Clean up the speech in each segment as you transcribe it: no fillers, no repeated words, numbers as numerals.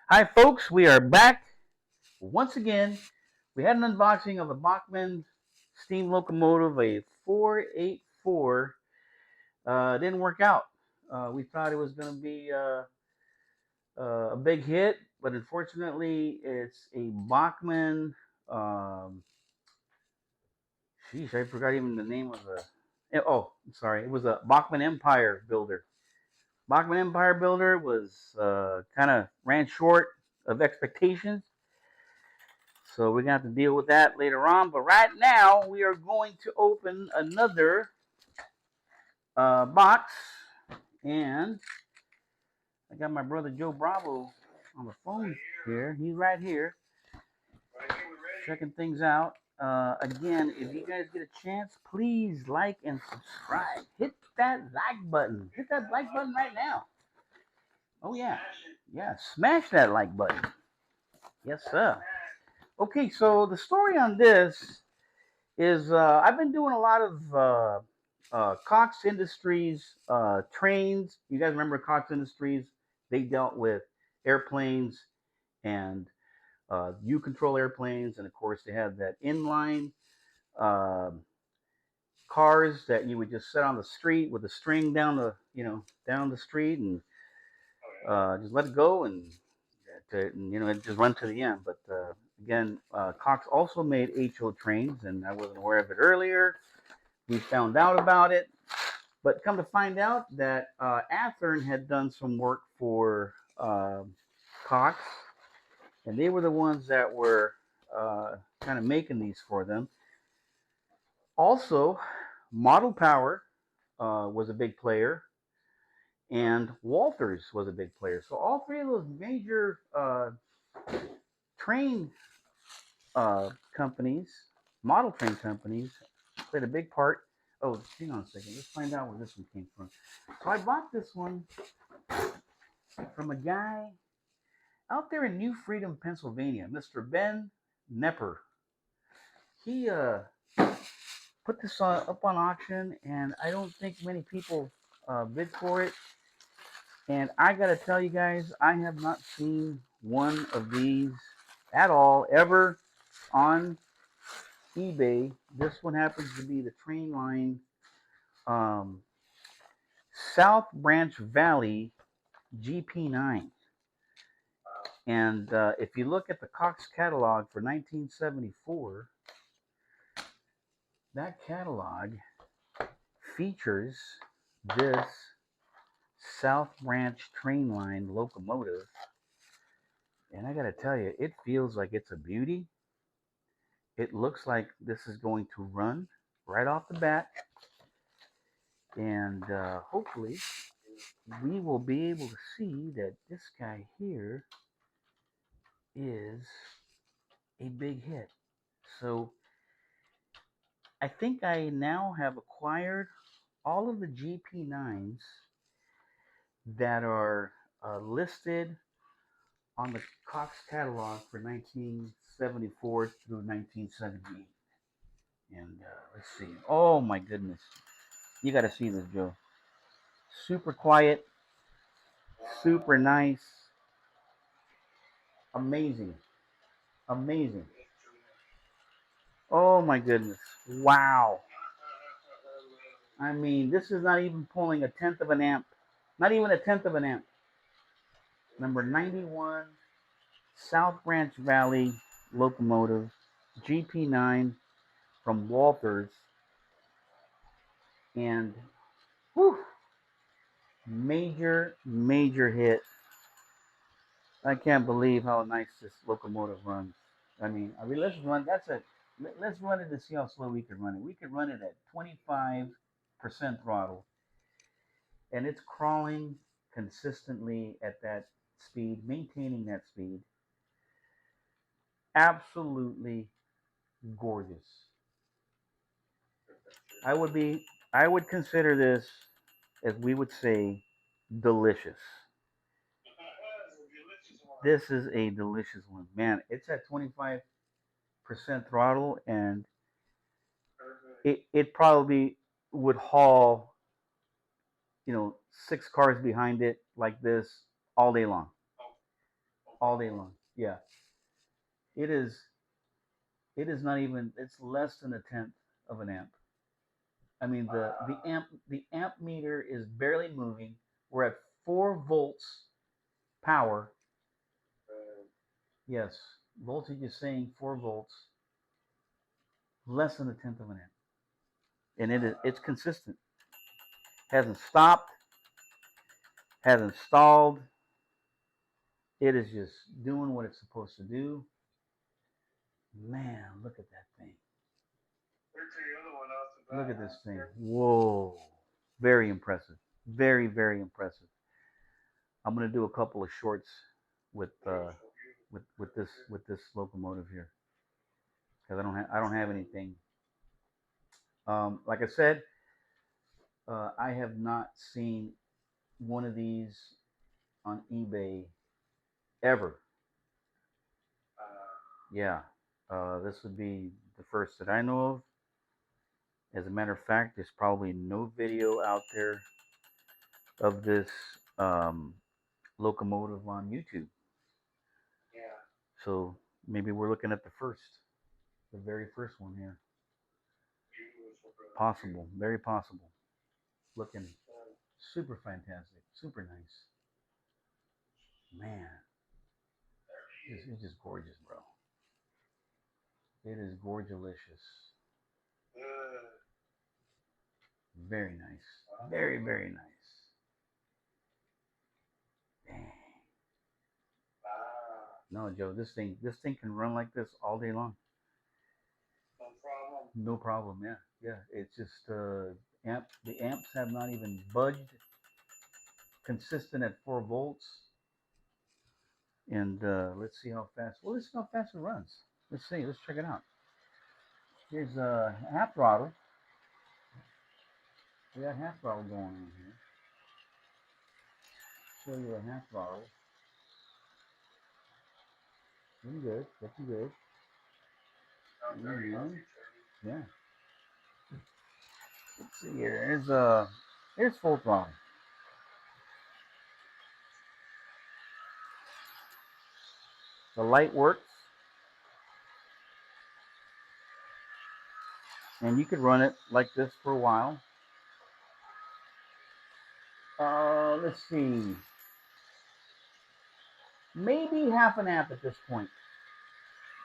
Hi, folks. We are back once again. We had an unboxing of a Bachmann steam locomotive, a 484. Didn't work out. We thought it was going to be a big hit, but unfortunately, it's a Bachmann. Um, Sheesh, I forgot even the name of the. Oh, sorry. It was a Bachmann Empire builder. Bachmann Empire builder was kind of ran short of expectations. So we're going to have to deal with that later on. But right now, we are going to open another box. And I got my brother Joe Bravo on the phone here. He's right here checking things out. Again, if you guys get a chance, please like and subscribe. Hit that like button. Hit that like button right now. Oh, yeah. Yeah, smash that like button. Yes, sir. Okay, so the story on this is I've been doing a lot of Cox Industries trains. You guys remember Cox Industries? They dealt with airplanes and U control airplanes, and of course they had that inline uh, cars that you would just set on the street with a string down down the street and just let it go and it just run to the end. But again, Cox also made HO trains, and I wasn't aware of it earlier. We found out about it, but come to find out that Athearn had done some work for Cox, and they were the ones that were kind of making these for them. Also, Model Power was a big player, and Walthers was a big player. So all three of those major train companies, model train companies, played a big part. Oh, hang on a second. Let's find out where this one came from. So I bought this one from a guy out there in New Freedom, Pennsylvania, Mr. Ben Nepper. He put this up on auction, and I don't think many people bid for it. And I got to tell you guys, I have not seen one of these at all ever on eBay. This one happens to be the train line um, South Branch Valley GP9. And if you look at the Cox catalog for 1974, that catalog features this South Branch train line locomotive. And I got to tell you, it feels like it's a beauty. It looks like this is going to run right off the bat. And hopefully, we will be able to see that this guy here is a big hit. So I think I now have acquired all of the GP9s that are listed on the Cox catalog for 1974 through 1978. And let's see. Oh my goodness. You got to see this, Joe. Super quiet, super nice, amazing. Amazing. Oh my goodness. Wow. I mean, this is not even pulling a tenth of an amp. Not even a tenth of an amp. Number 91, South Branch Valley locomotive, GP9 from Walthers. And whew, major hit. I can't believe how nice this locomotive runs. I mean, let's run. Let's run it and see how slow we can run it. We could run it at 25% throttle, and it's crawling consistently at that speed, maintaining that speed. Absolutely gorgeous. I would be, I would consider this, as we would say, delicious. This is a delicious one, man. It's at 25% throttle, and it probably would haul, 6 cars behind it like this all day long. all day long. Yeah, it is. It is not even. It's less than a tenth of an amp. I mean, the amp meter is barely moving. We're at 4 volts power. Yes, voltage is saying 4 volts, less than a tenth of an amp, and it's consistent. Hasn't stopped, hasn't stalled. It is just doing what it's supposed to do. Man, look at that thing. Look at this thing. Whoa, very impressive. Very, very impressive. I'm gonna do a couple of shorts with with this locomotive here because I don't have anything. Like I said, I have not seen one of these on eBay ever. Yeah, this would be the first that I know of. As a matter of fact, there's probably no video out there of this locomotive on YouTube. So maybe we're looking at the very first one here. Possible, very possible. Looking super fantastic, super nice. Man, it's just gorgeous, bro. It is gorgelicious. Very nice. Very, very nice. Dang. No, Joe, this thing can run like this all day long. No problem. Yeah, yeah. It's just the amps have not even budged. Consistent at 4 volts. And let's see how fast. Well, let's see how fast it runs. Let's see. Let's check it out. Here's half throttle. We got half throttle going on here. Show you a half throttle. Looking good. Looking good. Yeah. Let's see here. Here's full throttle. The light works, and you could run it like this for a while. Let's see. Maybe half an amp at this point.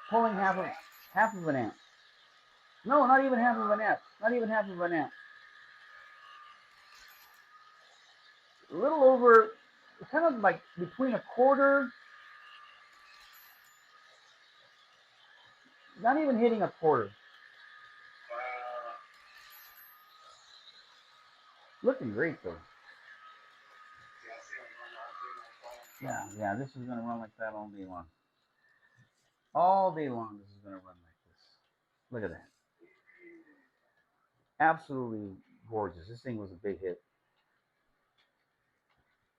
Pulling half of an amp. No, not even half of an amp. Not even half of an amp. A little over, kind of like between a quarter, not even hitting a quarter. Looking great though. Yeah, this is gonna run like that all day long. All day long, this is gonna run like this. Look at that. Absolutely gorgeous. This thing was a big hit.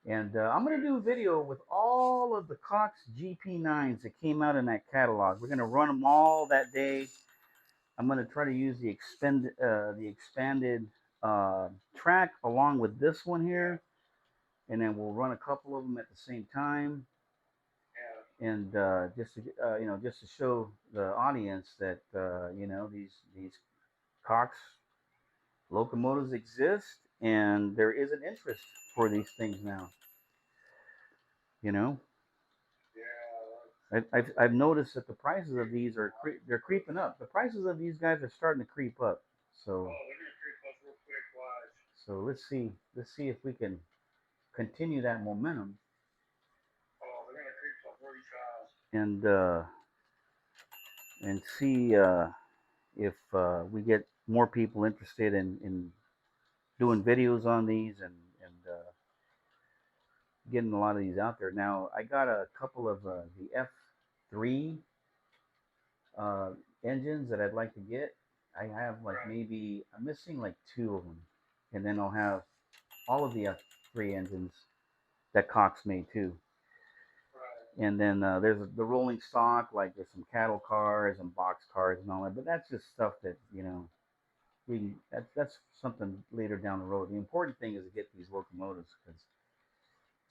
And I'm going to do a video with all of the Cox GP9s that came out in that catalog. We're going to run them all that day. I'm going to try to use the expanded track along with this one here. And then we'll run a couple of them at the same time. And just to show the audience that these Cox locomotives exist, and there is an interest for these things now. You know, I've noticed that the prices of these they're creeping up. The prices of these guys are starting to creep up. So let's see if we can continue that momentum and see if we get more people interested in doing videos on these and getting a lot of these out there. Now I got a couple of the F3 uh, engines that I'd like to get. I have like maybe I'm missing like 2 of them, and then I'll have all of the F3 engines that Cox made too. And then there's the rolling stock, like there's some cattle cars and box cars and all that. But that's just stuff that that's something later down the road. The important thing is to get these locomotives because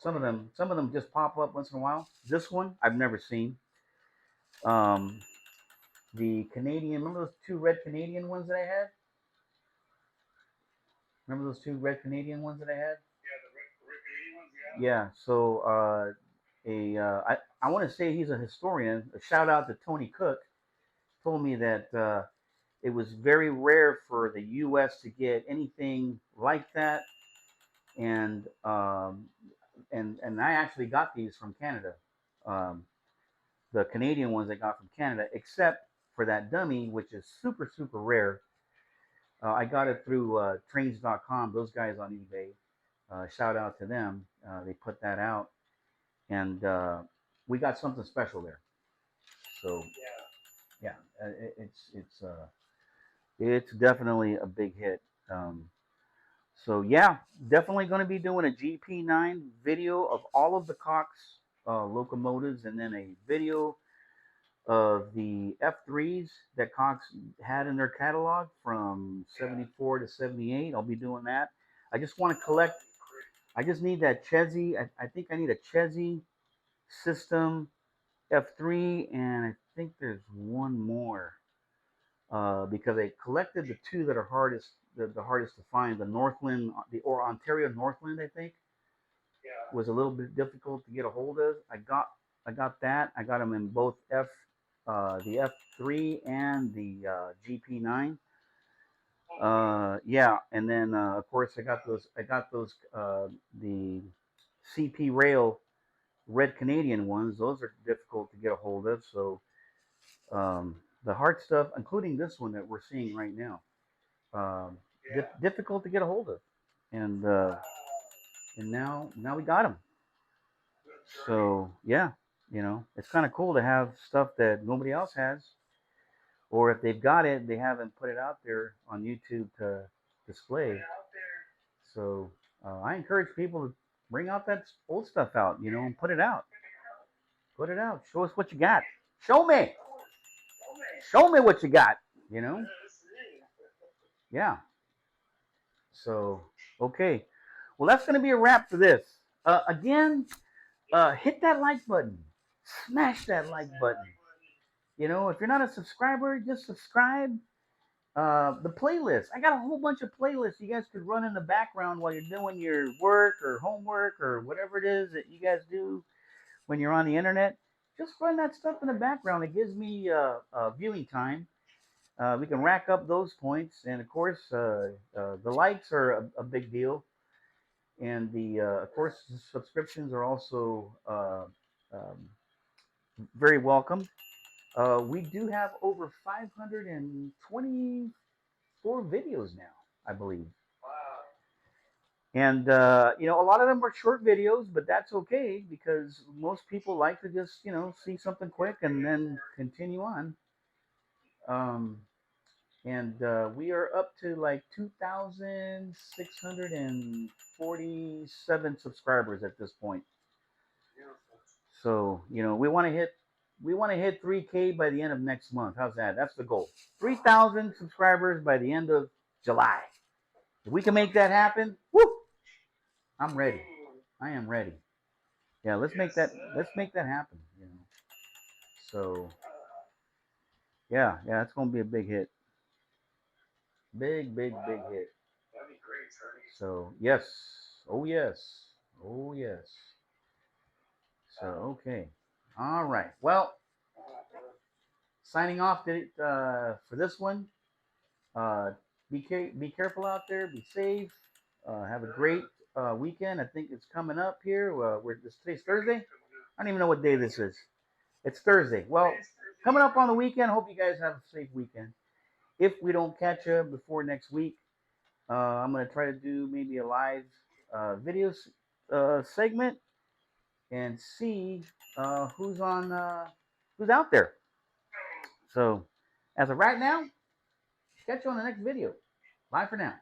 Some of them just pop up once in a while. This one I've never seen. Um, the Canadian, remember those two red Canadian ones that I had? Remember those two red Canadian ones that I had? Yeah, the red Canadian ones, yeah. Yeah. So I want to say he's a historian. A shout out to Tony Cook. Told me that it was very rare for the U.S. to get anything like that, and and I actually got these from Canada. Um, the Canadian ones I got from Canada, except for that dummy, which is super super rare. I got it through trains.com. Those guys on eBay. Shout out to them. They put that out, and we got something special there. So yeah, it's definitely a big hit. Um, so yeah, definitely going to be doing a GP9 video of all of the Cox locomotives, and then a video of the F3s that Cox had in their catalog from 74 to 78. I'll be doing that. I just want to collect. I just need that Chesney. I think I need a Chesney system F3, and I think there's one more because I collected the two that are the hardest to find. The Northland, or Ontario Northland, I think, was a little bit difficult to get a hold of. I got that. I got them in both the F3 and the GP9. Yeah, and then of course I got those. The CP Rail red Canadian ones. Those are difficult to get a hold of. So the hard stuff, including this one that we're seeing right now, difficult to get a hold of, and now we got them. So yeah, it's kind of cool to have stuff that nobody else has, or if they've got it, they haven't put it out there on YouTube to display. So I encourage people to bring out that old stuff out, and put it out. Put it out. Show us what you got. Show me. Show me what you got. You know. Yeah. So okay. Well, that's going to be a wrap for this. Again, hit that like button. Smash that like button. If you're not a subscriber, just subscribe. The playlist. I got a whole bunch of playlists you guys could run in the background while you're doing your work or homework or whatever it is that you guys do when you're on the internet. Just run that stuff in the background. It gives me viewing time. We can rack up those points, and of course, the likes are a big deal, and the of course subscriptions are also um, very welcome. We do have over 524 videos now, I believe. And a lot of them are short videos, but that's okay because most people like to just see something quick and then continue on. Um, and we are up to like 2,647 subscribers at this point. So we want to hit 3K by the end of next month. How's that? That's the goal. 3,000 subscribers by the end of July. If we can make that happen, woo! I'm ready. I am ready. Yeah, let's make that happen. So yeah, it's gonna be a big hit. Big hit. That'd be great, So yes, oh yes, oh yes. So okay, all right. Well, signing off for this one. Uh, be careful out there. Be safe. Have a great weekend. I think it's coming up here. Today's Thursday. I don't even know what day this is. It's Thursday. Well, coming up on the weekend. Hope you guys have a safe weekend. If we don't catch you before next week, I'm gonna try to do maybe a live video segment and see who's out there. So, as of right now, catch you on the next video. Bye for now.